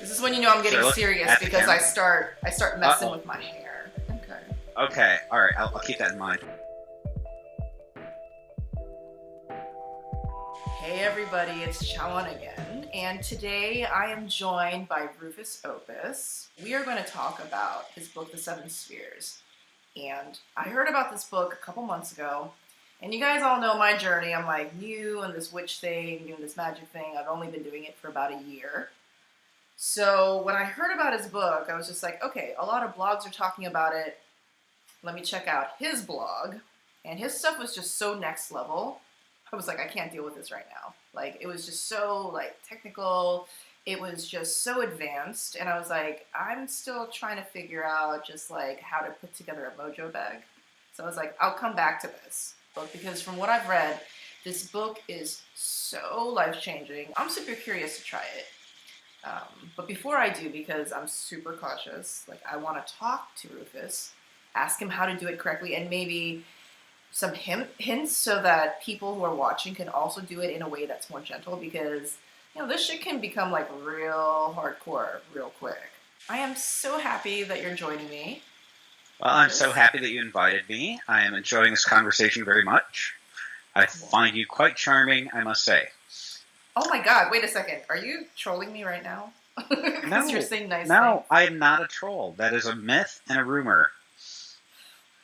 This is when you know I'm getting So serious at the because I camera. start messing Uh-oh. with my hair. Okay. Okay. All right. I'll keep that in mind. Hey everybody, it's Chaweon again, and today I am joined by Rufus Opus. We are going to talk about his book, The Seven Spheres. And I heard about this book a couple months ago, and you guys all know my journey. I'm like new and this witch thing, doing this magic thing. I've only been doing it for about a year. So when I heard about his book, I was just like, okay, a lot of blogs are talking about it. Let me check out his blog. And his stuff was just so next level. I was like, I can't deal with this right now. Like, it was just so, like, technical. It was just so advanced. And I was like, I'm still trying to figure out just, like, how to put together a mojo bag. So I was like, I'll come back to this book because from what I've read, this book is so life-changing. I'm super curious to try it. But before I do, because I'm super cautious, like, I want to talk to Rufus, ask him how to do it correctly, and maybe some hints so that people who are watching can also do it in a way that's more gentle because, you know, this shit can become like real hardcore real quick. I am so happy that you're joining me. Well, I'm so happy that you invited me. I am enjoying this conversation very much. I find you quite charming, I must say. Oh my god, wait a second. Are you trolling me right now? Because you're saying nice no, things. I am not a troll. That is a myth and a rumor.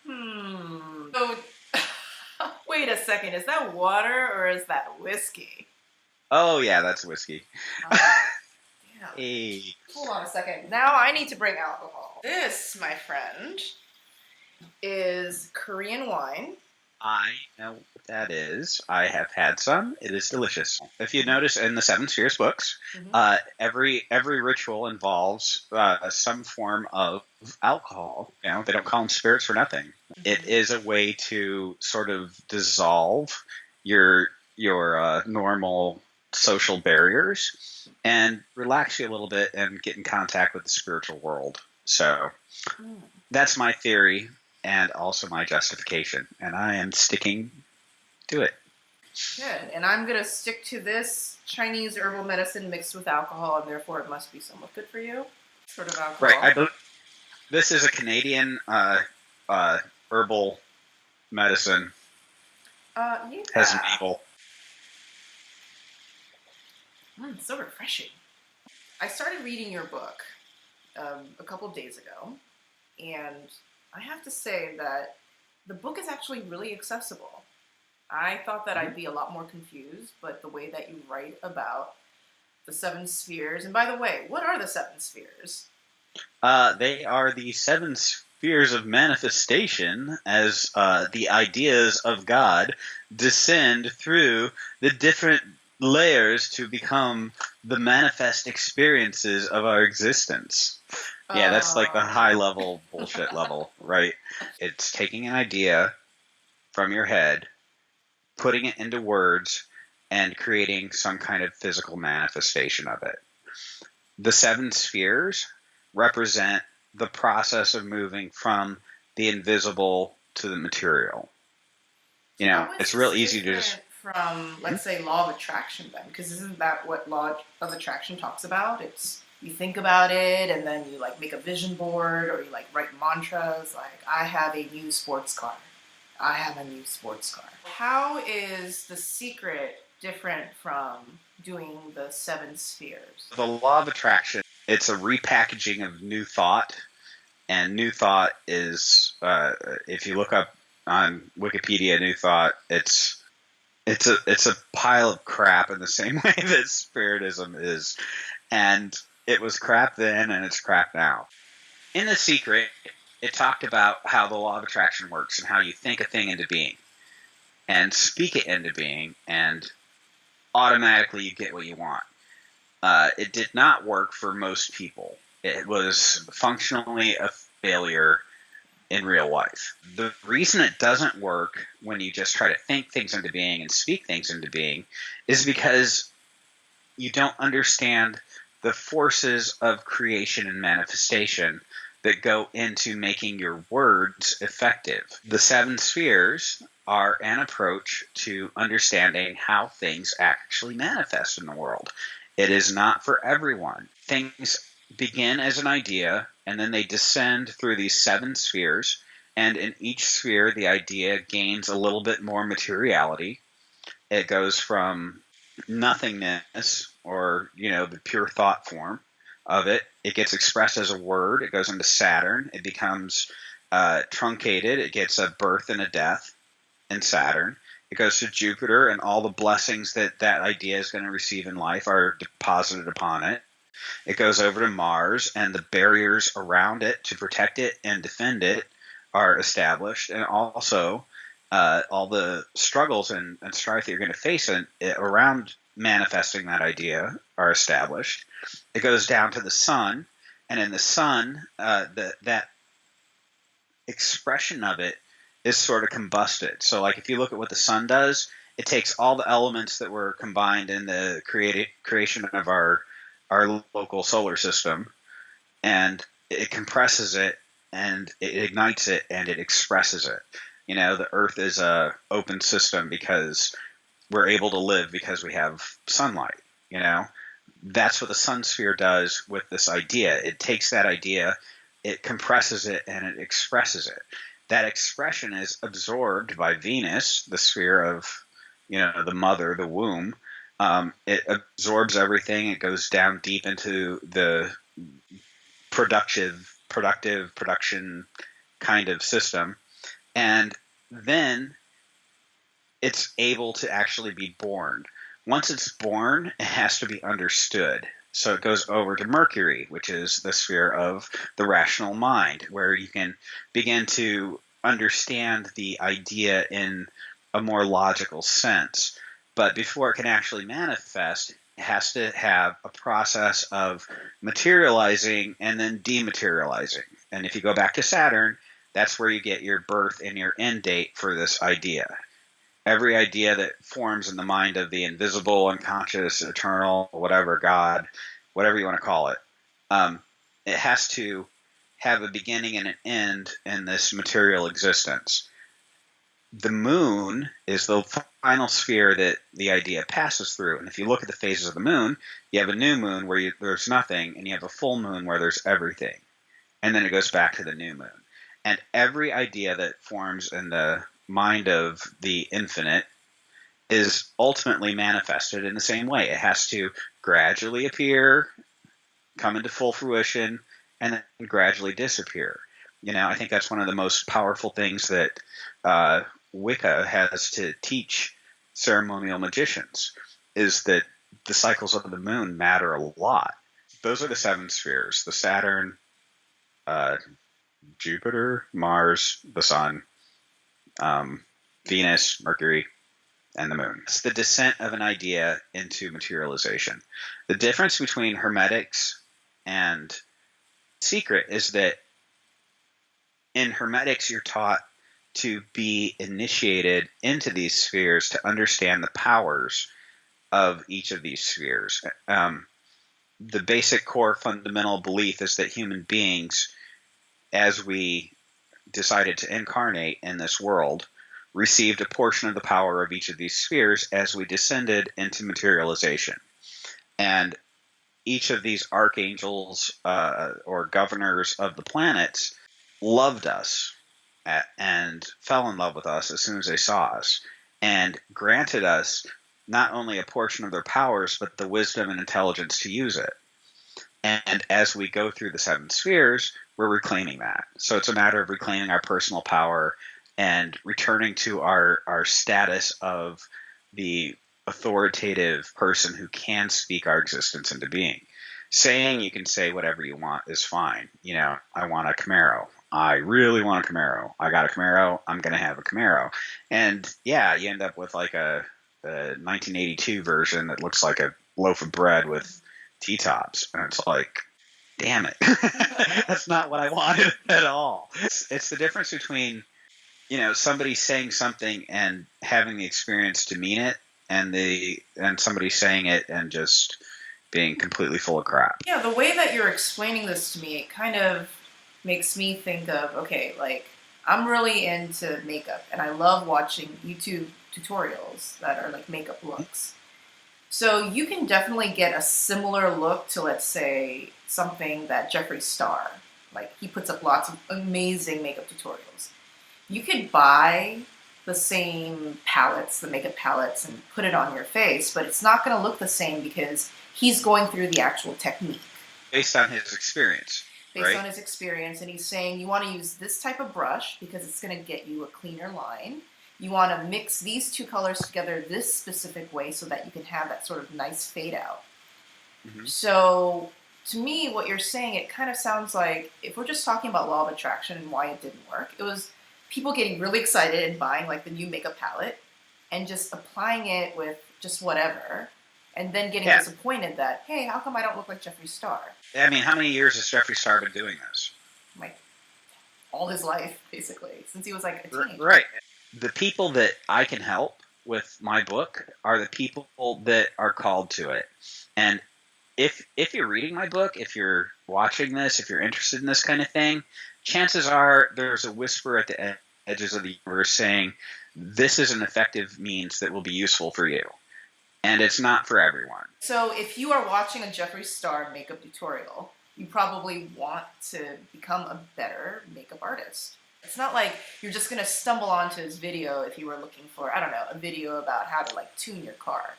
So, wait a second. Is that water or is that whiskey? Oh, yeah, that's whiskey. Oh, damn. Hey. Hold on a second. Now I need to bring alcohol. This, my friend, is Korean wine. I know what that is. I have had some. It is delicious. If you notice in the Seven Spheres books, every ritual involves some form of alcohol. You know, they don't call them spirits for nothing. It is a way to sort of dissolve your normal social barriers and relax you a little bit and get in contact with the spiritual world. So that's my theory. And also my justification, and I am sticking to it. Good, and I'm going to stick to this Chinese herbal medicine mixed with alcohol, and therefore it must be somewhat good for you. Sort of alcohol. Right, this is a Canadian herbal medicine. Yeah. Has an evil. So refreshing. I started reading your book a couple of days ago, and I have to say that the book is actually really accessible. I thought that I'd be a lot more confused, but the way that you write about the seven spheres, and by the way, what are the seven spheres? They are the seven spheres of manifestation as the ideas of God descend through the different layers to become the manifest experiences of our existence. Yeah, that's like the high level bullshit level, right? It's taking an idea from your head, putting it into words, and creating some kind of physical manifestation of it. The seven spheres represent the process of moving from the invisible to the material. You know, it's real easy to just... From, let's say, law of attraction then, because isn't that what law of attraction talks about? It's you think about it and then you like make a vision board or you like write mantras like I have a new sports car. I have a new sports car. How is the secret different from doing the seven spheres? The law of attraction, it's a repackaging of new thought, and new thought is if you look up on Wikipedia new thought, it's a pile of crap in the same way that spiritism is. And it was crap then and it's crap now. In The Secret, it talked about how the law of attraction works and how you think a thing into being and speak it into being and automatically you get what you want. It did not work for most people. It was functionally a failure in real life. The reason it doesn't work when you just try to think things into being and speak things into being is because you don't understand the forces of creation and manifestation that go into making your words effective. The seven spheres are an approach to understanding how things actually manifest in the world. It is not for everyone. things begin as an idea, and then they descend through these 7 spheres, and in each sphere the idea gains a little bit more materiality. It goes from nothingness, or the pure thought form of it. It gets expressed as a word. It goes into Saturn. It becomes truncated. It gets a birth and a death in Saturn. It goes to Jupiter, and all the blessings that idea is going to receive in life are deposited upon it. It goes over to Mars, and the barriers around it to protect it and defend it are established. And also, all the struggles and strife that you're going to face around manifesting that idea are established. It goes down to the sun, and in the sun, that expression of it is sort of combusted. So, like, if you look at what the sun does, it takes all the elements that were combined in the creation of our local solar system, and it compresses it, and it ignites it, and it expresses it. The Earth is a open system because we're able to live because we have sunlight. That's what the sun sphere does with this idea. It takes that idea, it compresses it, and it expresses it. That expression is absorbed by Venus, the sphere of, the mother, the womb. It absorbs everything. It goes down deep into the production kind of system. And then it's able to actually be born. Once it's born, it has to be understood. So it goes over to Mercury, which is the sphere of the rational mind, where you can begin to understand the idea in a more logical sense. But before it can actually manifest, it has to have a process of materializing and then dematerializing. And if you go back to Saturn, that's where you get your birth and your end date for this idea. Every idea that forms in the mind of the invisible, unconscious, eternal, whatever, God, whatever you want to call it, it has to have a beginning and an end in this material existence. The moon is the final sphere that the idea passes through. And if you look at the phases of the moon, you have a new moon where there's nothing, and you have a full moon where there's everything. And then it goes back to the new moon. And every idea that forms in the mind of the infinite is ultimately manifested in the same way. It has to gradually appear, come into full fruition, and then gradually disappear. I think that's one of the most powerful things that Wicca has to teach ceremonial magicians, is that the cycles of the moon matter a lot. Those are the 7 spheres: the Saturn, Jupiter, Mars, the Sun, Venus, Mercury, and the Moon. It's the descent of an idea into materialization. The difference between Hermetics and Secret is that in Hermetics you're taught to be initiated into these spheres to understand the powers of each of these spheres. The basic core fundamental belief is that human beings, as we decided to incarnate in this world, received a portion of the power of each of these spheres as we descended into materialization. And each of these archangels or governors of the planets loved us and fell in love with us as soon as they saw us, and granted us not only a portion of their powers, but the wisdom and intelligence to use it. And as we go through the 7 spheres, we're reclaiming that. So it's a matter of reclaiming our personal power and returning to our status of the authoritative person who can speak our existence into being. Saying you can say whatever you want is fine. I want a Camaro. I really want a Camaro. I got a Camaro. I'm going to have a Camaro. And yeah, you end up with like a 1982 version that looks like a loaf of bread with T-tops. And it's like, damn it. That's not what I wanted at all. It's the difference between, somebody saying something and having the experience to mean it, and somebody saying it and just being completely full of crap. Yeah, the way that you're explaining this to me, it kind of makes me think of, okay, like, I'm really into makeup, and I love watching YouTube tutorials that are like makeup looks. So you can definitely get a similar look to, let's say, something that Jeffree Star, like he puts up lots of amazing makeup tutorials. You could buy the same palettes, the makeup palettes, and put it on your face, but it's not going to look the same because he's going through the actual technique. Based on his experience. Based on his experience, and he's saying you want to use this type of brush because it's going to get you a cleaner line. You want to mix these two colors together this specific way so that you can have that sort of nice fade out. Mm-hmm. So to me, what you're saying, it kind of sounds like, if we're just talking about law of attraction and why it didn't work, it was people getting really excited and buying like the new makeup palette and just applying it with just whatever, and then getting disappointed that, hey, how come I don't look like Jeffree Star? I mean, how many years has Jeffree Star been doing this? Like, all his life, basically, since he was like a teenager. Right. The people that I can help with my book are the people that are called to it. And if you're reading my book, if you're watching this, if you're interested in this kind of thing, chances are there's a whisper at the edges of the universe saying, this is an effective means that will be useful for you. And it's not for everyone. So if you are watching a Jeffree Star makeup tutorial, you probably want to become a better makeup artist. It's not like you're just going to stumble onto his video if you were looking for, I don't know, a video about how to like tune your car.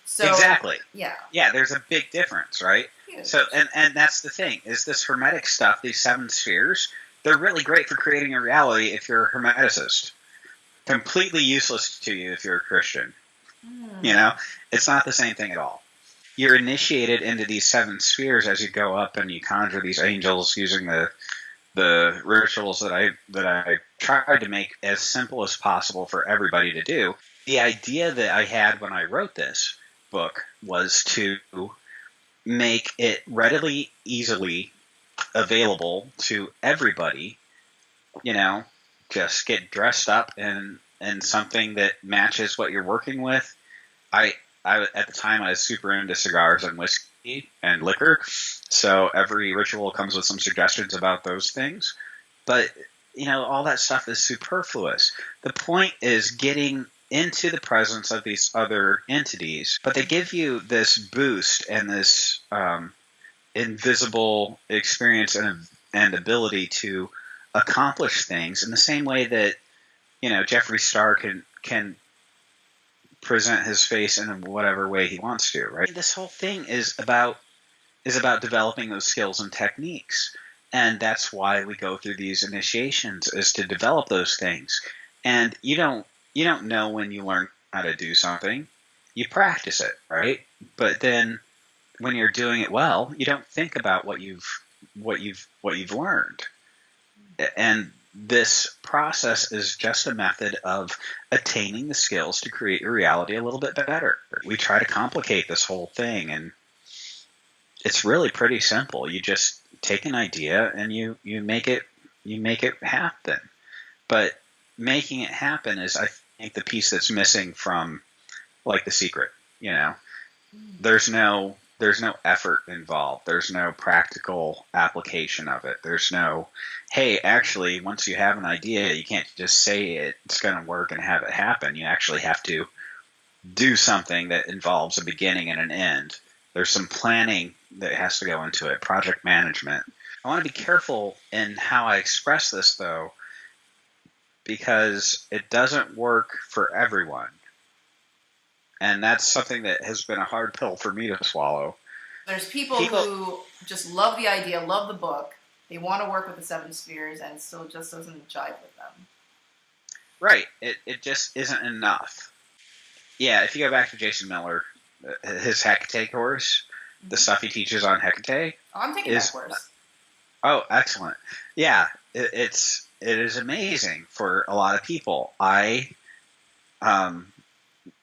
So, exactly. Yeah. Yeah, there's a big difference, right? Huge. So, and that's the thing, is this Hermetic stuff, these 7 spheres, they're really great for creating a reality if you're a Hermeticist. Completely useless to you if you're a Christian. You know, it's not the same thing at all. You're initiated into these 7 spheres as you go up and you conjure these angels using the rituals that I tried to make as simple as possible for everybody to do. The idea that I had when I wrote this book was to make it readily, easily available to everybody. You know, just get dressed up in something that matches what you're working with. I at the time I was super into cigars and whiskey and liquor, so every ritual comes with some suggestions about those things. But you know, all that stuff is superfluous. The point is getting into the presence of these other entities, but they give you this boost and this invisible experience and ability to accomplish things in the same way that, you know, Jeffree Star can present his face in whatever way he wants to, right? This whole thing is about developing those skills and techniques, and that's why we go through these initiations, is to develop those things. And you don't know when you learn how to do something. You practice it, right? But then when you're doing it well, you don't think about what you've learned. And this process is just a method of attaining the skills to create your reality a little bit better. We try to complicate this whole thing, and it's really pretty simple. You just take an idea and you make it happen. But making it happen is, I think, the piece that's missing from like The Secret. You know, there's no effort involved. There's no practical application of it. There's no, hey, actually, once you have an idea, you can't just say it's going to work and have it happen. You actually have to do something that involves a beginning and an end. There's some planning that has to go into it, project management. I want to be careful in how I express this, though, because it doesn't work for everyone. And that's something that has been a hard pill for me to swallow. There's people who just love the idea, love the book. They want to work with the 7 spheres, and it still just doesn't jive with them. Right. It just isn't enough. Yeah, if you go back to Jason Miller, his Hekate course, the stuff he teaches on Hekate. Oh, I'm taking that course. Oh, excellent. Yeah, it is amazing for a lot of people.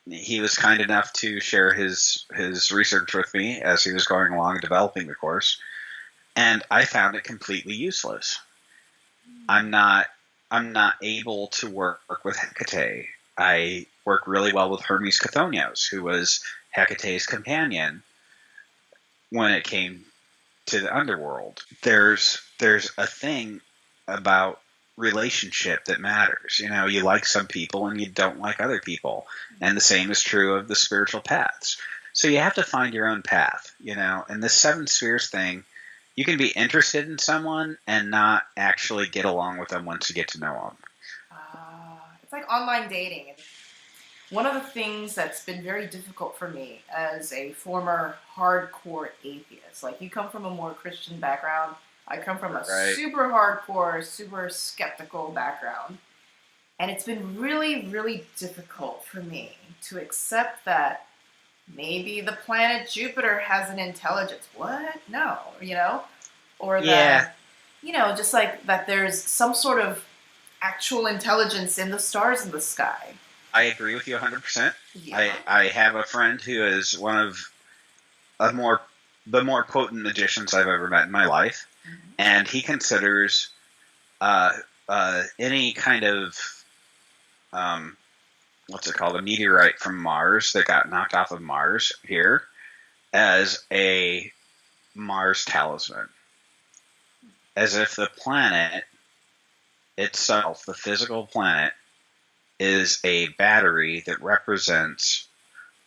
He was kind enough to share his research with me as he was going along developing the course, and I found it completely useless. I'm not able to work with Hekate. I work really well with Hermes Chthonios, who was Hecate's companion when it came to the underworld. There's a thing about relationship that matters. You know, you like some people and you don't like other people. And the same is true of the spiritual paths. So you have to find your own path, And this seven spheres thing, you can be interested in someone and not actually get along with them once you get to know them. It's like online dating. One of the things that's been very difficult for me as a former hardcore atheist, like you come from a more Christian background, I come from a super hardcore, super skeptical background. And it's been really, really difficult for me to accept that maybe the planet Jupiter has an intelligence. What? No, Or that, just like that there's some sort of actual intelligence in the stars in the sky. I agree with you 100%. Yeah. I have a friend who is one of the more potent magicians I've ever met in my life, and he considers any kind of what's it called, a meteorite from Mars that got knocked off of Mars here as a Mars talisman, as if the planet itself, the physical planet, is a battery that represents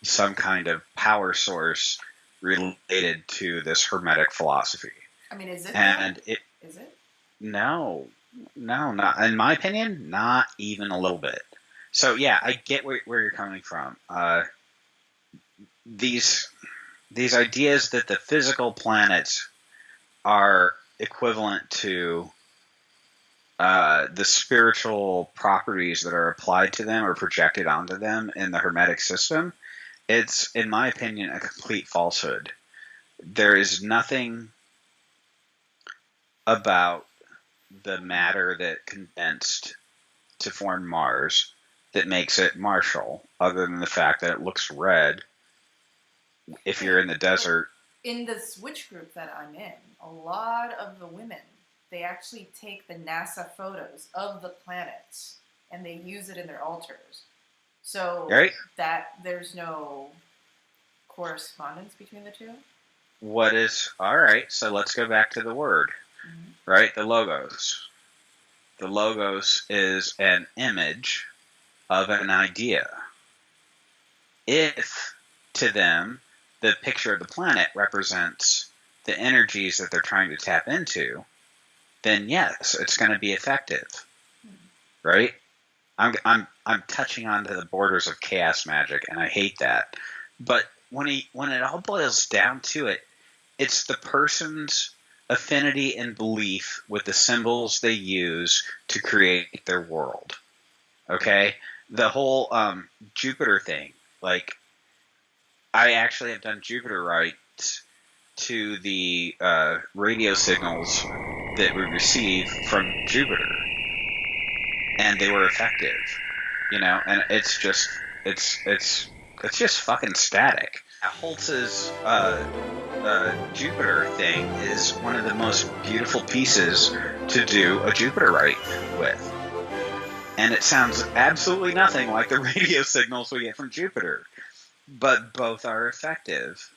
some kind of power source related to this Hermetic philosophy. I mean, is it? And is it? No, not in my opinion, not even a little bit. So yeah, I get where you're coming from. These ideas that the physical planets are equivalent to the spiritual properties that are applied to them or projected onto them in the Hermetic system, it's, in my opinion, a complete falsehood. There is nothing about the matter that condensed to form Mars that makes it martial, other than the fact that it looks red if you're in the desert. In this witch group that I'm in, a lot of the women, they actually take the NASA photos of the planets and they use it in their altars. So that there's no correspondence between the two? Alright, so let's go back to the word. Right? The logos. The logos is an image of an idea. If, to them, the picture of the planet represents the energies that they're trying to tap into, then yes, it's going to be effective. Right? I'm touching onto the borders of chaos magic, and I hate that. But when it all boils down to it, it's the person's affinity and belief with the symbols they use to create their world. Okay? The whole Jupiter thing, like, I actually have done Jupiter rights to the radio signals that we receive from Jupiter, and they were effective, and it's just fucking static. Holtz's Jupiter thing is one of the most beautiful pieces to do a Jupiter rite with. And it sounds absolutely nothing like the radio signals we get from Jupiter. But both are effective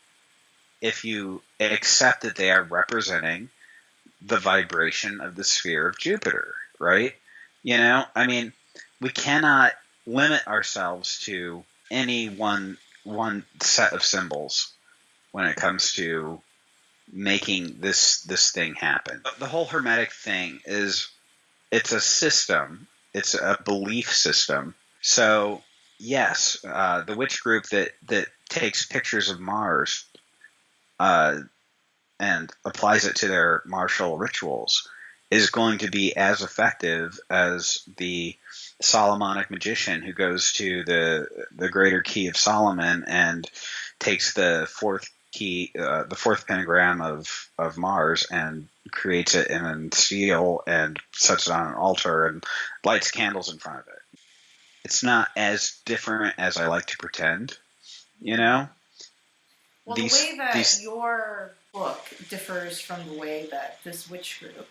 if you accept that they are representing the vibration of the sphere of Jupiter, right? I mean, we cannot limit ourselves to any one set of symbols when it comes to making this thing happen. The whole Hermetic thing it's a system. It's a belief system. So yes, the witch group that takes pictures of Mars and applies it to their martial rituals is going to be as effective as the Solomonic magician who goes to the greater key of Solomon and takes the fourth key, the fourth pentagram of Mars, and creates it in steel and sets it on an altar and lights candles in front of it. It's not as different as I like to pretend, Well, the way that your book differs from the way that this witch group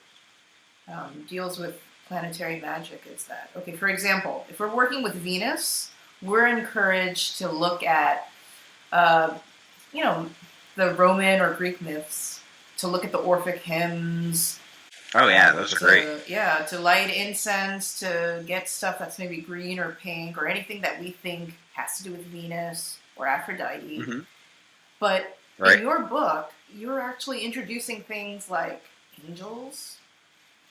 deals with planetary magic is that, okay, for example, if we're working with Venus, we're encouraged to look at, the Roman or Greek myths, to look at the Orphic hymns. Oh yeah, those are great. Yeah, to light incense, to get stuff that's maybe green or pink or anything that we think has to do with Venus or Aphrodite. But Right. in your book, you're actually introducing things like angels.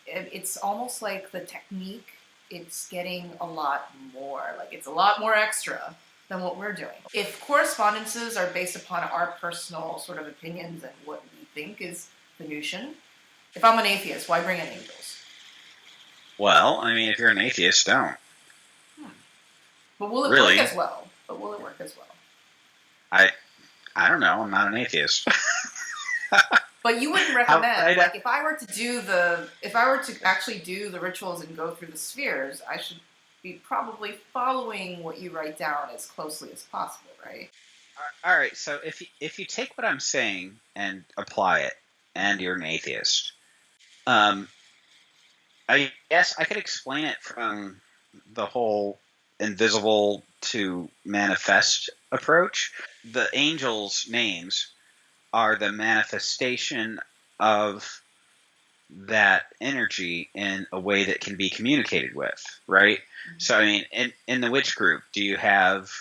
It's almost like the technique, it's getting a lot more. Like, it's a lot more extra than what we're doing. If correspondences are based upon our personal sort of opinions and what we think is Venusian, if I'm an atheist, why bring in angels? Well, I mean, if you're an atheist, don't. Hmm. But will it work Really. as well? But will it work as well? I I don't know. I'm not an atheist. But you wouldn't How would recommend, I know? like, if I were to actually do the rituals and go through the spheres, I should be probably following what you write down as closely as possible, right? All right. So if you take what I'm saying and apply it, and you're an atheist, um, I guess I could explain it from the whole invisible to manifest approach. The angels' names are the manifestation of that energy in a way that can be communicated with, right? Mm-hmm. So, I mean, in the witch group, do you have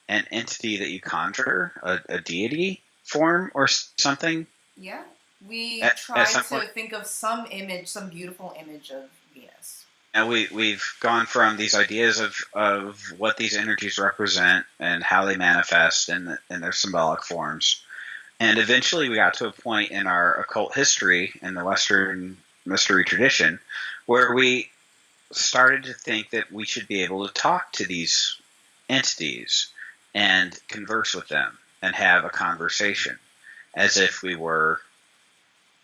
an entity that you conjure, a deity form or something Yeah. We at try some to point? think of some image, some beautiful image of Venus. And we've gone from these ideas of what these energies represent and how they manifest in their symbolic forms. And eventually we got to a point in our occult history in the Western mystery tradition where we started to think that we should be able to talk to these entities and converse with them and have a conversation as if we were,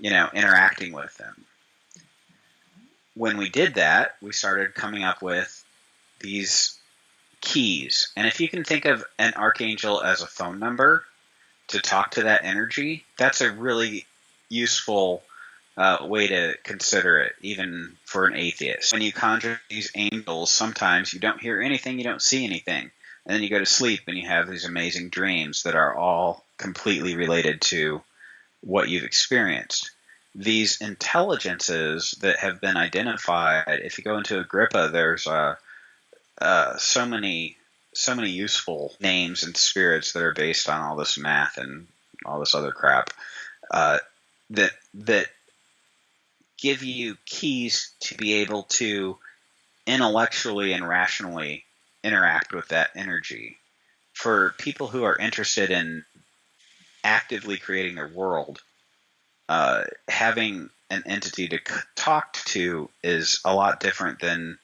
interacting with them. When we did that, we started coming up with these keys. And if you can think of an archangel as a phone number to talk to that energy, that's a really useful way to consider it, even for an atheist. When you conjure these angels, sometimes you don't hear anything, you don't see anything. And then you go to sleep and you have these amazing dreams that are all completely related to what you've experienced. These intelligences that have been identified, if you go into Agrippa, there's so many useful names and spirits that are based on all this math and all this other crap that give you keys to be able to intellectually and rationally interact with that energy. For people who are interested in actively creating their world, having an entity to talk to is a lot different than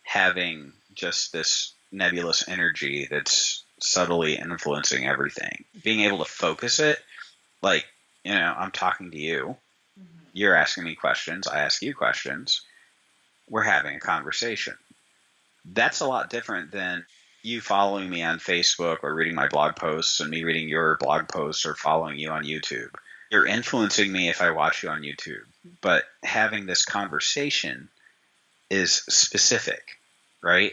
having just this nebulous energy that's subtly influencing everything. Being able to focus it, like, I'm talking to you, Mm-hmm. you're asking me questions, I ask you questions, we're having a conversation. That's a lot different than you following me on Facebook or reading my blog posts and me reading your blog posts or following you on YouTube. You're influencing me if I watch you on YouTube, but having this conversation is specific, right?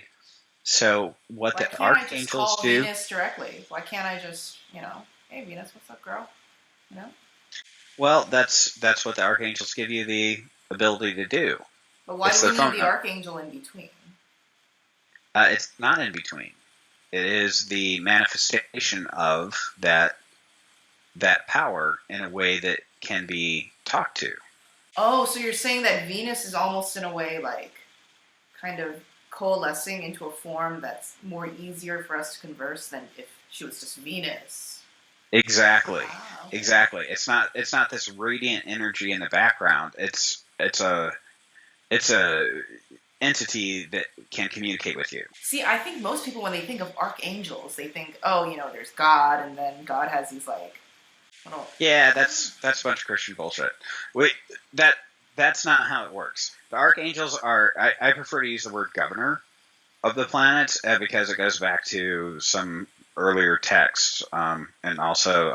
So what Why the can't I just archangels call do, Venus directly? Why can't I just, hey Venus, what's up, girl? You know? well, that's what the archangels give you the ability to do. But why It's do their we need phone the number. archangel in between? It's not in between. It is the manifestation of that power in a way that can be talked to. Oh, so you're saying that Venus is almost in a way like kind of coalescing into a form that's more easier for us to converse than if she was just Venus. Exactly. Ah, okay. Exactly. It's not this radiant energy in the background. It's a entity that can communicate with you. See, I think most people, when they think of archangels, they think, oh, there's God, and then God has these like little. Yeah, that's a bunch of Christian bullshit. Wait, that's not how it works. The archangels are. I prefer to use the word governor of the planets because it goes back to some earlier texts, and also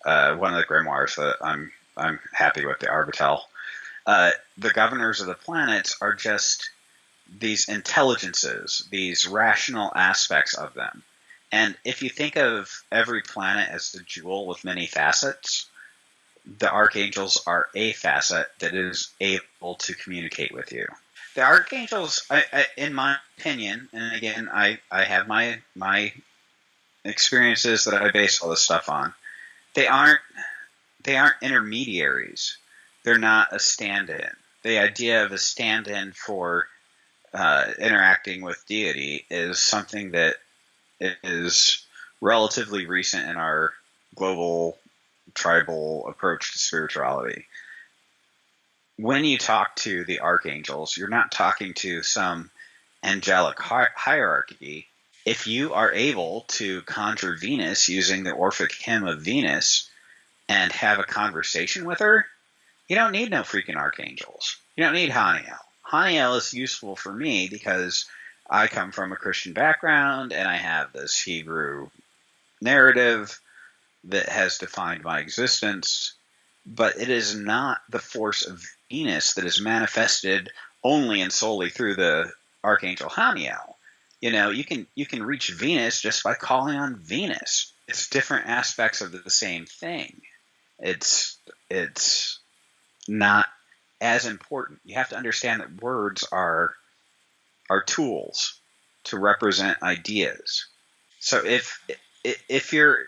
one of the grimoires that I'm happy with, the Arbitel. The governors of the planets are just these intelligences, these rational aspects of them. And if you think of every planet as the jewel with many facets, the archangels are a facet that is able to communicate with you. The archangels, in my opinion, and again, I have my experiences that I base all this stuff on. they aren't intermediaries. They're not a stand-in. The idea of a stand-in for interacting with deity is something that is relatively recent in our global tribal approach to spirituality. When you talk to the archangels, you're not talking to some angelic hierarchy. If you are able to conjure Venus using the Orphic hymn of Venus and have a conversation with her, you don't need no freaking archangels. You don't need Haniel. Haniel is useful for me because I come from a Christian background and I have this Hebrew narrative that has defined my existence, but it is not the force of Venus that is manifested only and solely through the Archangel Haniel. You can reach Venus just by calling on Venus. It's different aspects of the same thing. It's not as important. You have to understand that words are tools to represent ideas. So if your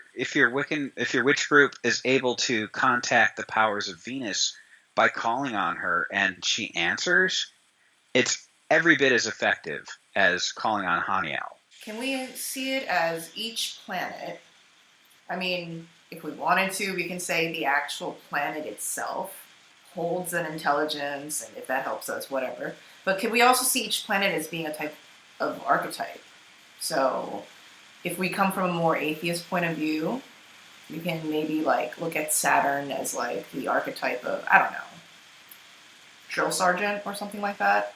witch group is able to contact the powers of Venus by calling on her and she answers, it's every bit as effective as calling on Haniel. Can we see it as each planet? I mean, if we wanted to, we can say the actual planet itself holds an intelligence, and if that helps us, whatever. But can we also see each planet as being a type of archetype? So if we come from a more atheist point of view, we can maybe look at Saturn as the archetype of, I don't know, drill sergeant or something like that.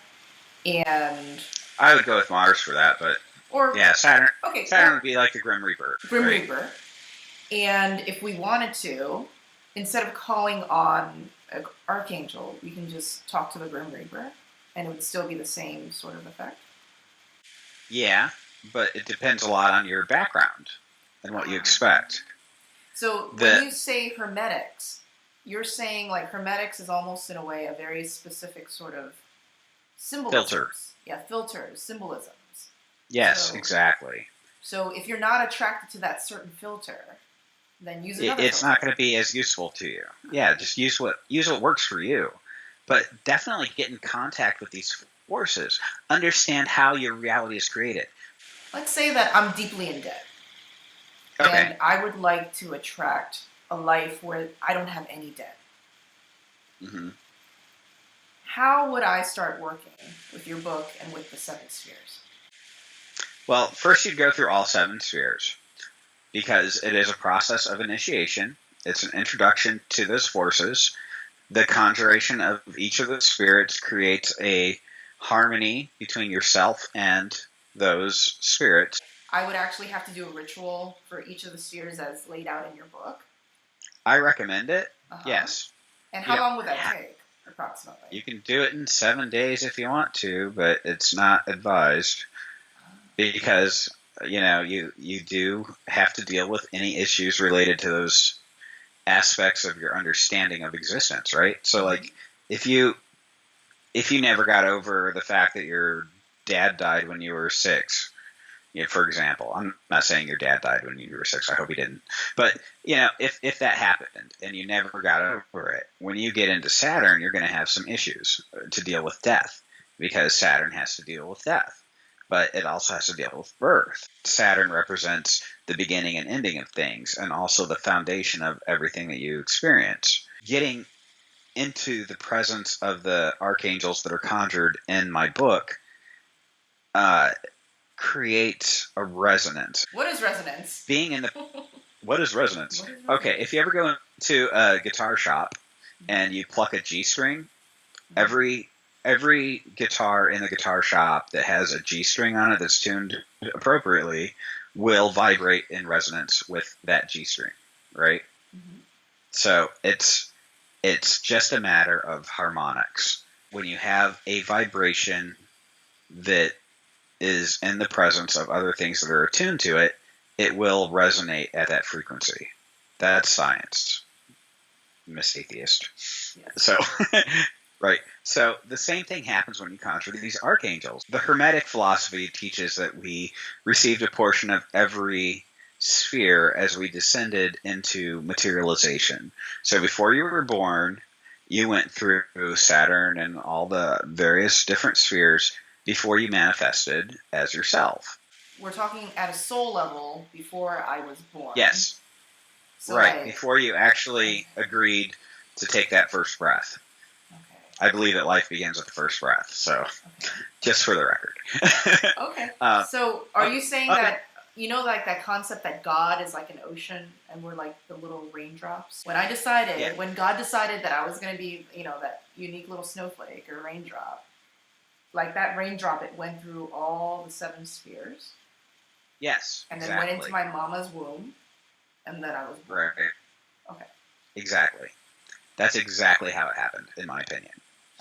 And I would go with Mars for that, but yeah, Saturn. Okay, Saturn would be like the Grim Reaper. Reaper. And if we wanted to, instead of calling on an archangel, we can just talk to the Grim Reaper, and it would still be the same sort of effect. Yeah, but it depends a lot on your background and what you expect. So when you say Hermetics, you're saying Hermetics is almost in a way a very specific sort of symbolisms. Filter. Yeah, filters, symbolisms. Yes, exactly. So if you're not attracted to that certain filter, then use another It's filter. not going to be as useful to you. Yeah, just use what works for you. But definitely get in contact with these forces. Understand how your reality is created. Let's say that I'm deeply in debt. Okay. And I would like to attract a life where I don't have any debt. Mm-hmm. How would I start working with your book and with the 7 spheres? Well, first you'd go through all 7 spheres because it is a process of initiation. It's an introduction to those forces. The conjuration of each of the spirits creates a harmony between yourself and those spirits. I would actually have to do a ritual for each of the spheres as laid out in your book. I recommend it. Yes. And how long would that take, approximately? You can do it in 7 days if you want to, but it's not advised because you do have to deal with any issues related to those aspects of your understanding of existence, right? So if you never got over the fact that your dad died when you were 6, for example, I'm not saying your dad died when you were 6, I hope he didn't, but if that happened and you never got over it, when you get into Saturn, you're going to have some issues to deal with death because Saturn has to deal with death. But it also has to deal with birth. Saturn represents the beginning and ending of things and also the foundation of everything that you experience. Getting into the presence of the archangels that are conjured in my book creates a resonance. What is resonance? What is resonance? Okay, if you ever go into a guitar shop and you pluck a G string, every guitar in the guitar shop that has a G string on it that's tuned appropriately will vibrate in resonance with that G string, right? Mm-hmm. So it's just a matter of harmonics. When you have a vibration that is in the presence of other things that are attuned to it, it will resonate at that frequency. That's science, Miss Atheist. Yes. So right. So the same thing happens when you conjure these archangels. The Hermetic philosophy teaches that we received a portion of every sphere as we descended into materialization. So before you were born, you went through Saturn and all the various different spheres before you manifested as yourself. We're talking at a soul level before I was born. Yes. So right. Before you actually agreed to take that first breath. Okay. I believe that life begins with the first breath. So, just for the record. Okay. So, are you saying that, like that concept that God is like an ocean and we're like the little raindrops? When God decided that I was going to be, that unique little snowflake or raindrop, like that raindrop, it went through all the 7 spheres. Yes. And then went into my mama's womb, and then I was born. Right. Okay. Exactly. That's exactly how it happened, in my opinion.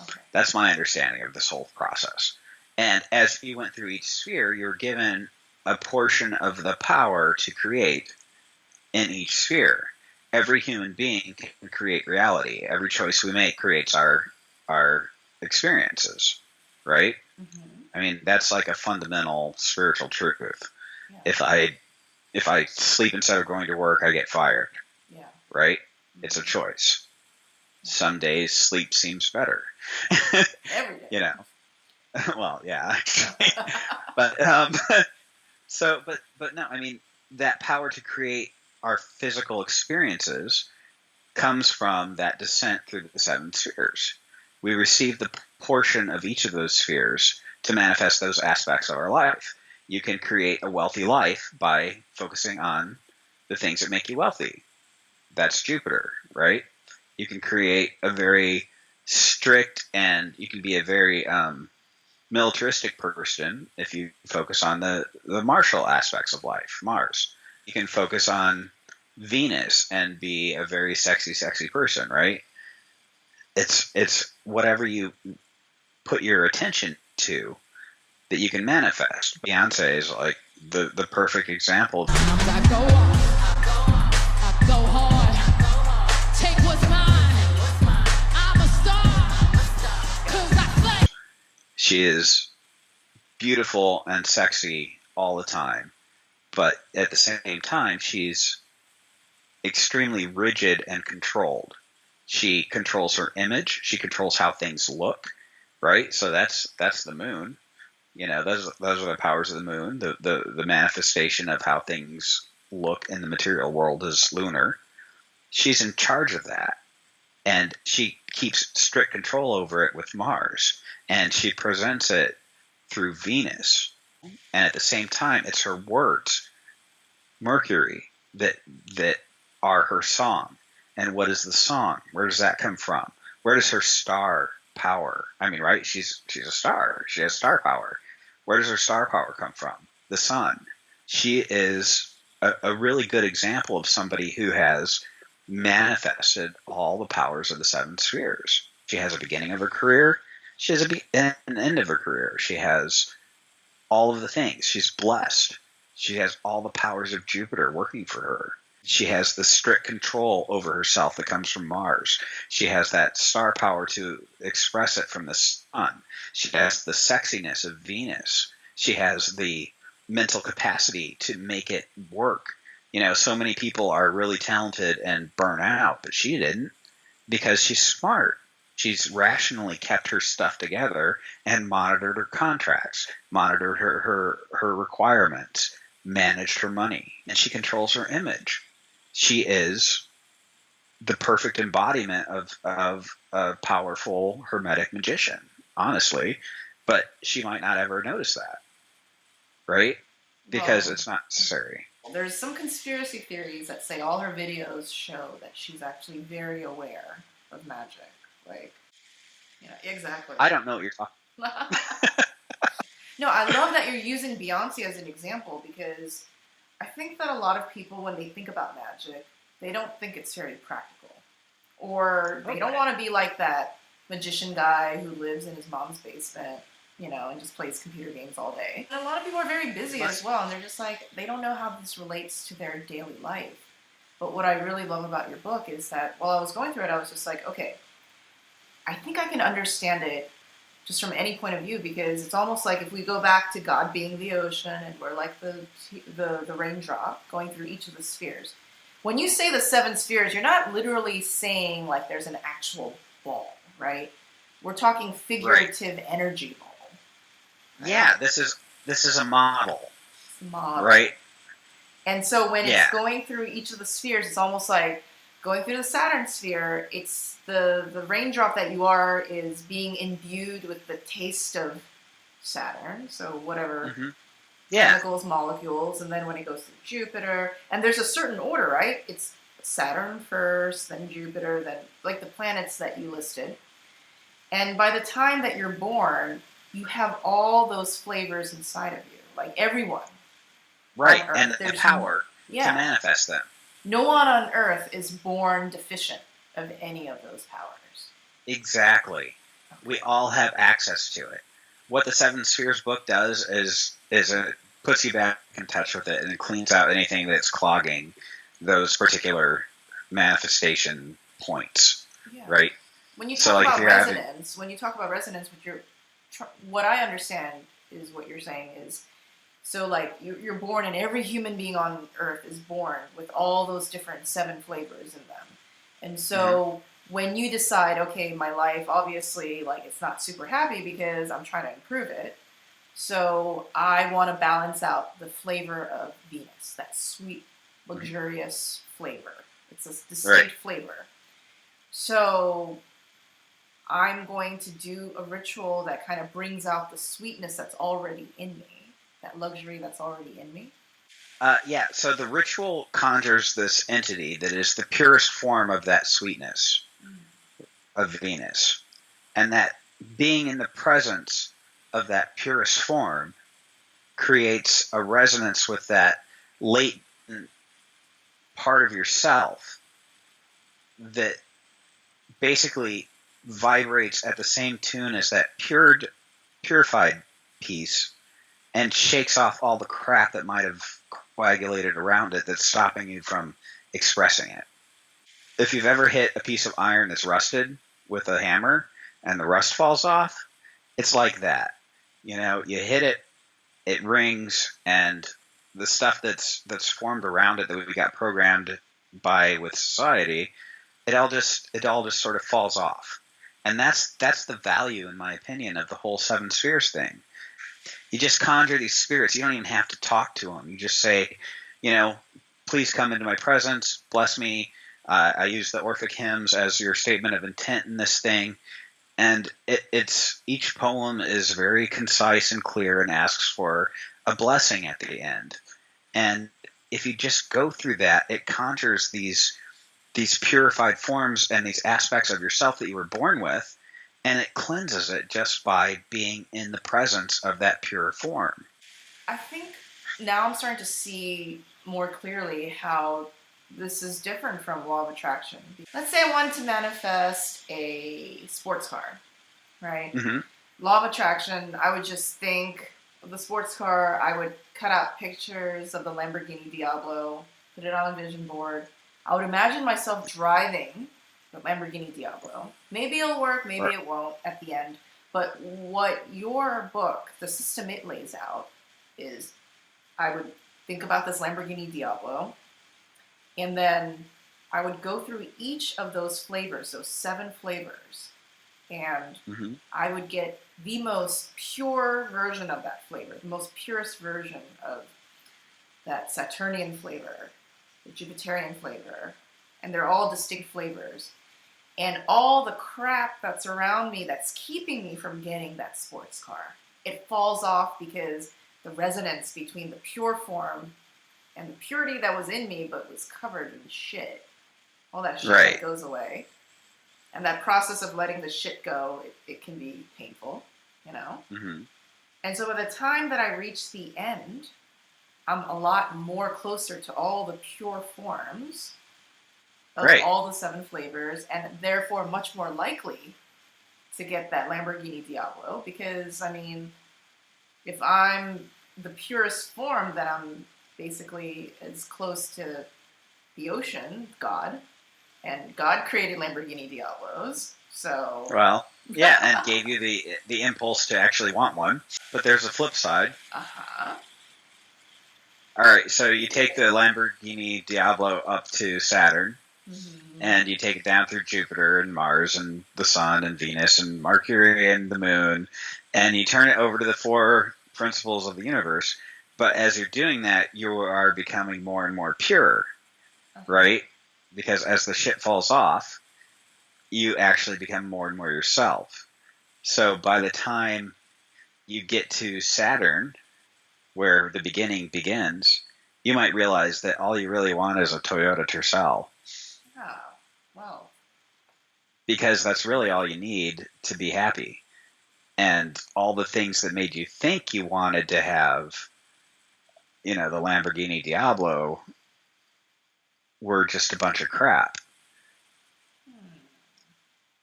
Okay. That's my understanding of this whole process. And as you went through each sphere, you're given a portion of the power to create in each sphere. Every human being can create reality. Every choice we make creates our experiences, right? Mm-hmm. I mean, that's like a fundamental spiritual truth. Yeah. If I sleep instead of going to work, I get fired. Yeah. Right? It's a choice. Some days sleep seems better. Every day. Well, yeah. but no, I mean, that power to create our physical experiences comes from that descent through the 7 spheres. We receive the portion of each of those spheres to manifest those aspects of our life. You can create a wealthy life by focusing on the things that make you wealthy. That's Jupiter, right? You can create a very strict and you can be a very militaristic person if you focus on the martial aspects of life, Mars. You can focus on Venus and be a very sexy person, right? It's whatever you put your attention to that you can manifest. Beyonce is like the perfect example. I go hard, take what's mine. I'm a star, 'cause I play. She is beautiful and sexy all the time, but at the same time, she's extremely rigid and controlled. She controls her image. She controls how things look, right? So that's the moon. Those are the powers of the moon. The manifestation of how things look in the material world is lunar. She's in charge of that, and she keeps strict control over it with Mars, and she presents it through Venus. And at the same time, it's her words, Mercury, that are her song. And what is the song? Where does that come from? Where does her star power? I mean, right? She's a star. She has star power. Where does her star power come from? The sun. She is a really good example of somebody who has manifested all the powers of the 7 spheres. She has a beginning of her career. She has an end of her career. She has all of the things. She's blessed. She has all the powers of Jupiter working for her. She has the strict control over herself that comes from Mars. She has that star power to express it from the sun. She has the sexiness of Venus. She has the mental capacity to make it work. So many people are really talented and burn out, but she didn't, because she's smart. She's rationally kept her stuff together and monitored her contracts, monitored her requirements, managed her money, and she controls her image. She is the perfect embodiment of a powerful Hermetic magician, honestly, but she might not ever notice that, right? Because it's not necessary. There's some conspiracy theories that say all her videos show that she's actually very aware of magic. Like, exactly. I don't know what you're talking No, I love that you're using Beyonce as an example, because I think that a lot of people, when they think about magic, they don't think it's very practical. Or they don't want to be like that magician guy who lives in his mom's basement, and just plays computer games all day. And a lot of people are very busy as well, and they're just like, they don't know how this relates to their daily life. But what I really love about your book is that while I was going through it, I was just like, okay, I think I can understand it just from any point of view, because it's almost like if we go back to God being the ocean and we're like the raindrop going through each of the spheres. When you say the 7 spheres, you're not literally saying like there's an actual ball, right? We're talking figurative energy ball. Right? Yeah, this is a model. Model. Right? And so when it's going through each of the spheres, it's almost like going through the Saturn sphere, it's the raindrop that you are is being imbued with the taste of Saturn. So whatever chemicals, molecules, and then when it goes through Jupiter, and there's a certain order, right? It's Saturn first, then Jupiter, then like the planets that you listed. And by the time that you're born, you have all those flavors inside of you, like everyone. Right, and the power to manifest them. No one on Earth is born deficient of any of those powers. Exactly. Okay. We all have access to it. What the Seven Spheres book does is it puts you back in touch with it, and it cleans out anything that's clogging those particular manifestation points. Yeah. Right? When you talk about resonance, what I understand is what you're saying is, so like you're born, and every human being on Earth is born with all those different 7 flavors in them. And so when you decide, okay, my life, obviously, like it's not super happy because I'm trying to improve it. So I want to balance out the flavor of Venus, that sweet, luxurious flavor. It's a distinct flavor. So I'm going to do a ritual that kind of brings out the sweetness that's already in me, that luxury that's already in me. So the ritual conjures this entity that is the purest form of that sweetness of Venus. And that being in the presence of that purest form creates a resonance with that latent part of yourself that basically vibrates at the same tune as that purified piece and shakes off all the crap that might have coagulated around it that's stopping you from expressing it. If you've ever hit a piece of iron that's rusted with a hammer and the rust falls off, it's like that. You know, you hit it, it rings, and the stuff that's formed around it that we got programmed by with society, it all just sort of falls off. And that's the value, in my opinion, of the whole 7 spheres thing. You just conjure these spirits. You don't even have to talk to them. You just say, you know, please come into my presence, bless me. I use the Orphic hymns as your statement of intent in this thing. And it's each poem is very concise and clear and asks for a blessing at the end. And if you just go through that, it conjures these purified forms and these aspects of yourself that you were born with, and it cleanses it just by being in the presence of that pure form. I think now I'm starting to see more clearly how this is different from law of attraction. Let's say I wanted to manifest a sports car, right? Mm-hmm. Law of attraction, I would just think of the sports car, I would cut out pictures of the Lamborghini Diablo, put it on a vision board. I would imagine myself driving the Lamborghini Diablo. Maybe it'll work, maybe it won't at the end. But what your book, the system it lays out, is I would think about this Lamborghini Diablo, and then I would go through each of those flavors, those 7 flavors, and I would get the most pure version of that flavor, the most purest version of that Saturnian flavor, the Jupiterian flavor, and they're all distinct flavors. And all the crap that's around me that's keeping me from getting that sports car, it falls off because the resonance between the pure form and the purity that was in me but was covered in shit, all that shit that goes away. And that process of letting the shit go, it can be painful, you know? Mm-hmm. And so by the time that I reach the end, I'm a lot more closer to all the pure forms of all the 7 flavors, and therefore much more likely to get that Lamborghini Diablo, because, I mean, if I'm the purest form, then I'm basically as close to the ocean, God, and God created Lamborghini Diablos, so... Well, Yeah, and gave you the impulse to actually want one. But there's a flip side. Uh-huh. All right, so you take the Lamborghini Diablo up to Saturn, Mm-hmm. and you take it down through Jupiter and Mars and the Sun and Venus and Mercury and the Moon, and you turn it over to the four principles of the universe. But as you're doing that, you are becoming more and more pure, right? Because as the shit falls off, you actually become more and more yourself. So by the time you get to Saturn, where the beginning begins, you might realize that all you really want is a Toyota Tercel. Yeah. Wow. Because that's really all you need to be happy. And all the things that made you think you wanted to have, the Lamborghini Diablo, were just a bunch of crap.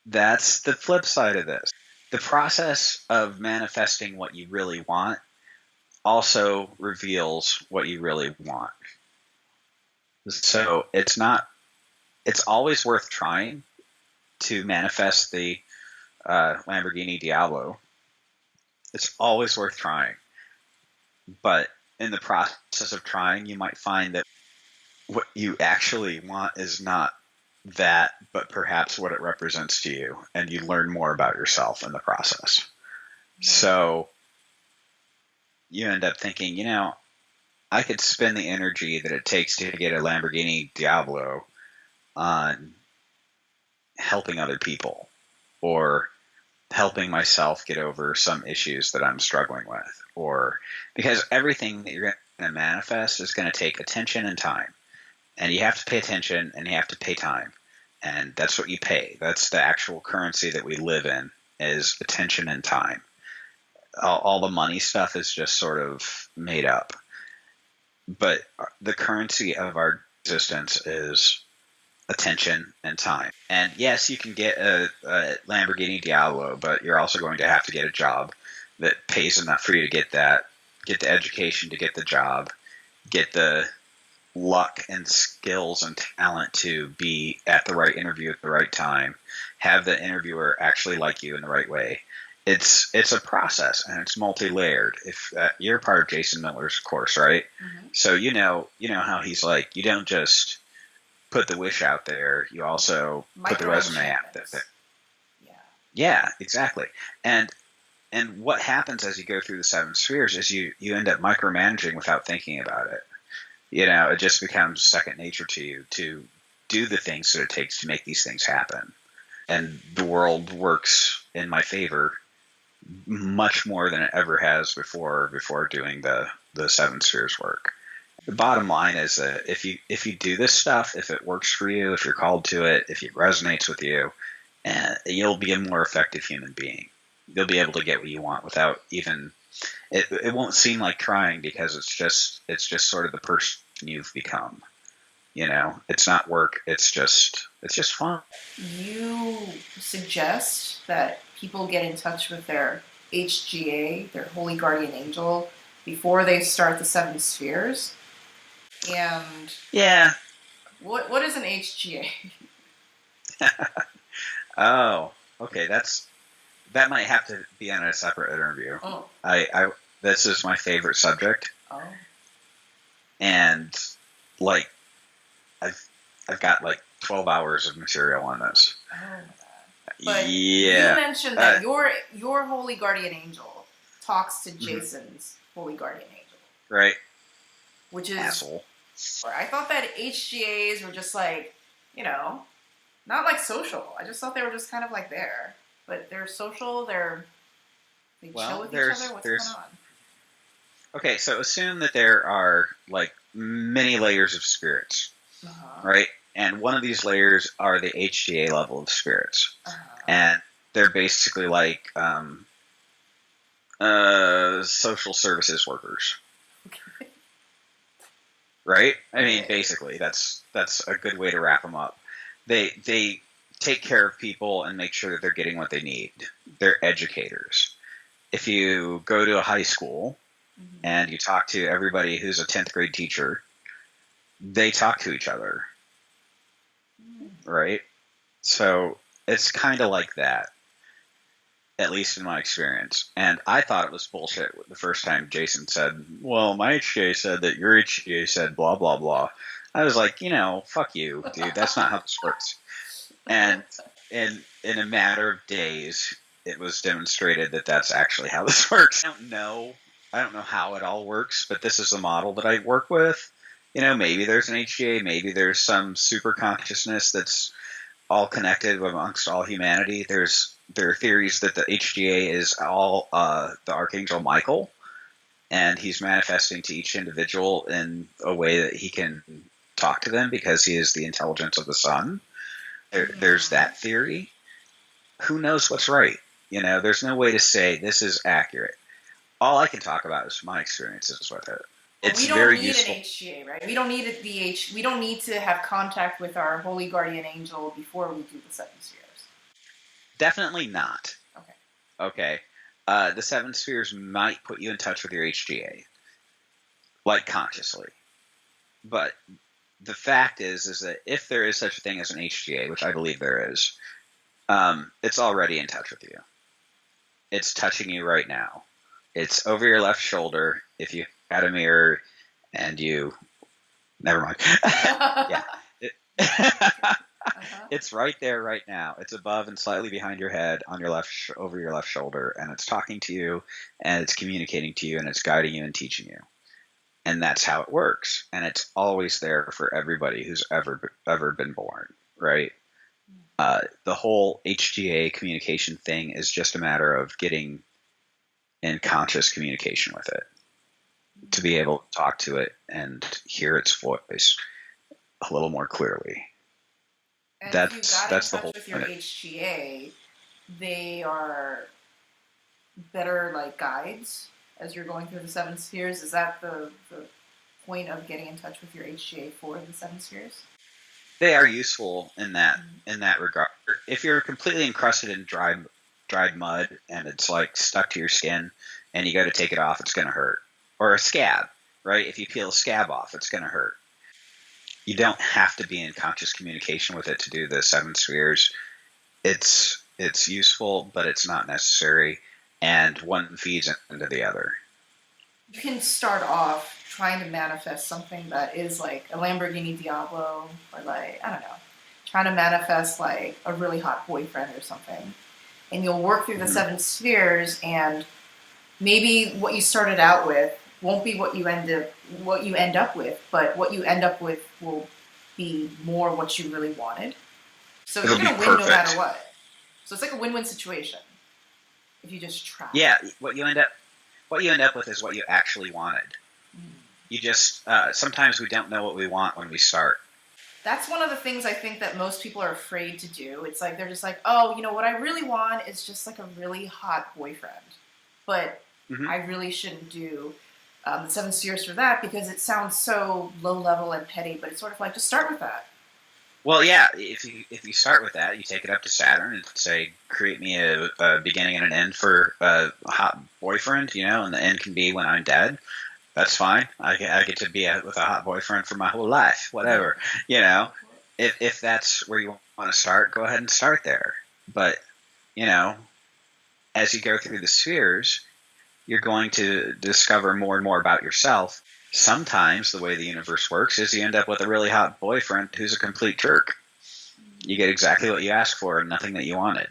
That's the flip side of this. The process of manifesting what you really want also reveals what you really want. So it's always worth trying to manifest the Lamborghini Diablo. It's always worth trying. But in the process of trying, you might find that what you actually want is not that, but perhaps what it represents to you, and you learn more about yourself in the process. So you end up thinking, I could spend the energy that it takes to get a Lamborghini Diablo on helping other people or helping myself get over some issues that I'm struggling with, or because everything that you're going to manifest is going to take attention and time. And you have to pay attention and you have to pay time. And that's what you pay. That's the actual currency that we live in, is attention and time. All the money stuff is just sort of made up. But the currency of our existence is attention and time. And yes, you can get a Lamborghini Diablo, but you're also going to have to get a job that pays enough for you to get that, get the education to get the job, get the luck and skills and talent to be at the right interview at the right time, have the interviewer actually like you in the right way. It's a process, and it's multi-layered. If you're part of Jason Miller's course, right? Mm-hmm. So you know how he's like, you don't just put the wish out there, you also put the resume out there. Yeah, exactly. And what happens as you go through the 7 spheres is you end up micromanaging without thinking about it. It just becomes second nature to you to do the things that it takes to make these things happen. And the world works in my favor much more than it ever has before doing the 7 spheres work. The bottom line is that if you do this stuff, if it works for you, if you're called to it, if it resonates with you, you'll be a more effective human being. You'll be able to get what you want without even it won't seem like trying, because it's just sort of the person you've become. It's not work. It's just fun. You suggest that people get in touch with their HGA, their Holy Guardian Angel, before they start the 7 spheres. And yeah, what is an HGA? Oh, okay. That might have to be on a separate interview. Oh. This is my favorite subject. Oh. And I've got 12 hours of material on this. Oh my god. But yeah. You mentioned that your Holy Guardian Angel talks to Jason's Holy Guardian Angel. Right. Which is asshole. I thought that HGAs were just not like social. I just thought they were just kind of like there. But they're social, they chill with each other. What's going on? Okay, so assume that there are many layers of spirits, right? And one of these layers are the HGA level of spirits, and they're basically social services workers, right? I mean, basically, that's a good way to wrap them up. They take care of people and make sure that they're getting what they need. They're educators. If you go to a high school and you talk to everybody who's a 10th grade teacher, they talk to each other, right? So it's kind of like that. at least in my experience. And I thought it was bullshit the first time Jason said, well, my HGA said that your HGA said blah, blah, blah. I was like, fuck you, dude. That's not how this works. And in a matter of days, it was demonstrated that that's actually how this works. I don't know how it all works, but this is the model that I work with. Maybe there's an HGA, maybe there's some super consciousness that's all connected amongst all humanity. There are theories that the HGA is all the Archangel Michael, and he's manifesting to each individual in a way that he can talk to them because he is the intelligence of the sun. There's that theory. Who knows what's right? There's no way to say this is accurate. All I can talk about is my experiences with it. It's very useful. We don't need an HGA, right? We don't need we don't need to have contact with our holy guardian angel before we do the 7 spheres. Definitely not. Okay. The 7 spheres might put you in touch with your HGA, like consciously. But the fact is that if there is such a thing as an HGA, which I believe there is, it's already in touch with you. It's touching you right now. It's over your left shoulder. If you had a mirror and you... Never mind. Yeah. It's right there right now. It's above and slightly behind your head on your over your left shoulder, and it's talking to you, and it's communicating to you, and it's guiding you and teaching you. And that's how it works. And it's always there for everybody who's ever been born, right? The whole HGA communication thing is just a matter of getting in conscious communication with it, to be able to talk to it and hear its voice a little more clearly. And that's the whole with your HGA, they are better like guides as you're going through the 7 spheres. Is that the point of getting in touch with your HGA for the 7 spheres? They are useful in that regard. If you're completely encrusted in dried mud and it's like stuck to your skin and you got to take it off, it's going to hurt. Or a scab, right? If you peel a scab off, it's going to hurt. You don't have to be in conscious communication with it to do the 7 spheres. It's useful, but it's not necessary, and one feeds into the other. You can start off trying to manifest something that is like a Lamborghini Diablo, or like, I don't know, trying to manifest like a really hot boyfriend or something. And you'll work through the 7 spheres, and maybe what you started out with won't be what you end up with, but what you end up with will be more what you really wanted. So you're going to win no matter what. So it's like a win-win situation if you just try. Yeah, what you end up with is what you actually wanted. You just sometimes we don't know what we want when we start. That's one of the things I think that most people are afraid to do. It's like they're just like, oh, what I really want is just like a really hot boyfriend, but I really shouldn't do the 7 spheres for that because it sounds so low level and petty. But it's sort of like, just start with that. Well, yeah, if you start with that, you take it up to Saturn and say, create me a beginning and an end for a hot boyfriend, and the end can be when I'm dead. That's fine. I get to be with a hot boyfriend for my whole life, whatever. If that's where you want to start, go ahead and start there. But, as you go through the spheres, you're going to discover more and more about yourself. Sometimes the way the universe works is you end up with a really hot boyfriend who's a complete jerk. You get exactly what you asked for and nothing that you wanted.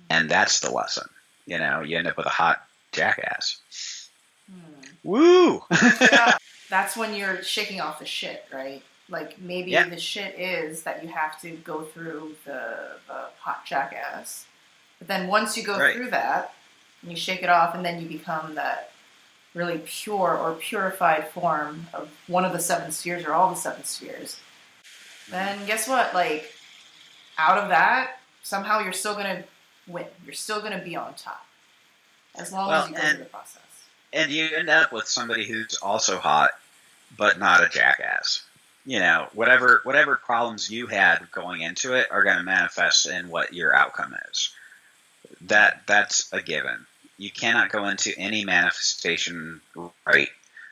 And that's the lesson. You end up with a hot jackass. Woo! Yeah, that's when you're shaking off the shit, right? Like maybe the shit is that you have to go through the hot jackass. But then once you go through that, and you shake it off, and then you become that really pure or purified form of one of the 7 spheres or all the 7 spheres, then guess what? Like, out of that, somehow you're still going to win. You're still going to be on top. As long as you go through the process. And you end up with somebody who's also hot, but not a jackass. Whatever problems you had going into it are going to manifest in what your outcome is. That's a given. You cannot go into any manifestation right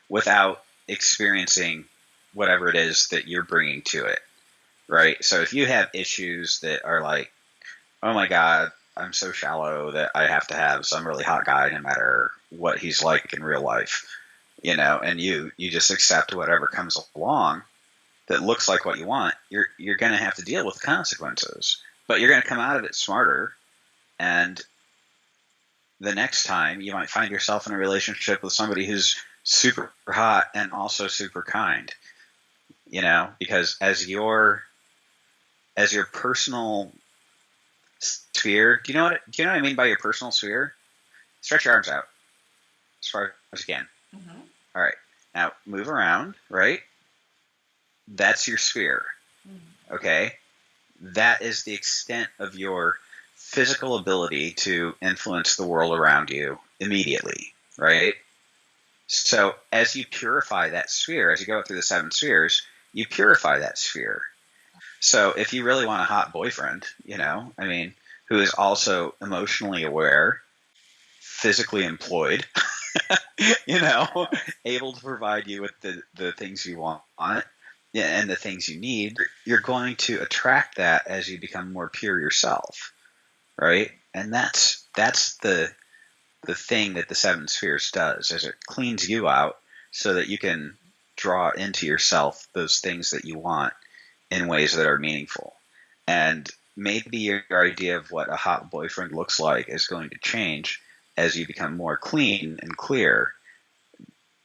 without experiencing whatever it is that you're bringing to it, right? So if you have issues that are like, oh my God, I'm so shallow that I have to have some really hot guy no matter what he's like in real life, and you just accept whatever comes along that looks like what you want. You're going to have to deal with the consequences, but you're going to come out of it smarter. And the next time you might find yourself in a relationship with somebody who's super hot and also super kind, because as your personal sphere, do you know what I mean by your personal sphere? Stretch your arms out as far as you can. Mm-hmm. All right. Now move around, right? That's your sphere. Mm-hmm. Okay? That is the extent of your physical ability to influence the world around you immediately, right? So as you purify that sphere, as you go through the 7 spheres, you purify that sphere. So if you really want a hot boyfriend, who is also emotionally aware, physically employed, able to provide you with the things you want and the things you need, you're going to attract that as you become more pure yourself, right? And that's the thing that the 7 spheres does, is it cleans you out so that you can draw into yourself those things that you want in ways that are meaningful. And maybe your idea of what a hot boyfriend looks like is going to change as you become more clean and clear.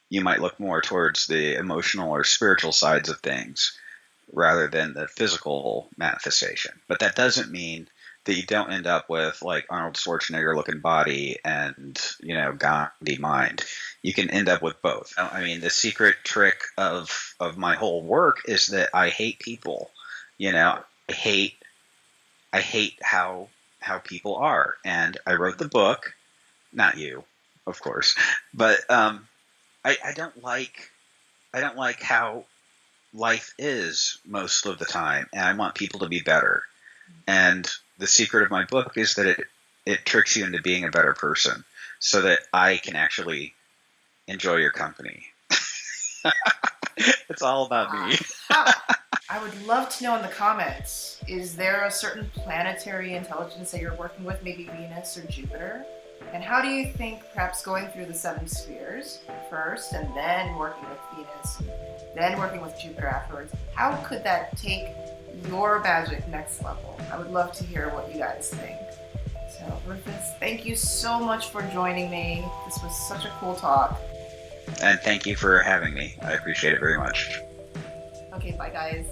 You might look more towards the emotional or spiritual sides of things rather than the physical manifestation. But that doesn't mean that you don't end up with like Arnold Schwarzenegger looking body and, Gandhi mind. You can end up with both. I mean, the secret trick of my whole work is that I hate people. I hate how people are. And I wrote the book, not you, of course, but I don't like how life is most of the time, and I want people to be better. And the secret of my book is that it tricks you into being a better person so that I can actually enjoy your company. It's all about me. I would love to know in the comments, is there a certain planetary intelligence that you're working with, maybe Venus or Jupiter? And how do you think perhaps going through the 7 spheres first and then working with Venus, then working with Jupiter afterwards, how could that take your magic next level? I would love to hear what you guys think. So Rufus, thank you so much for joining me. This was such a cool talk. And thank you for having me. I appreciate it very much. Okay, bye guys.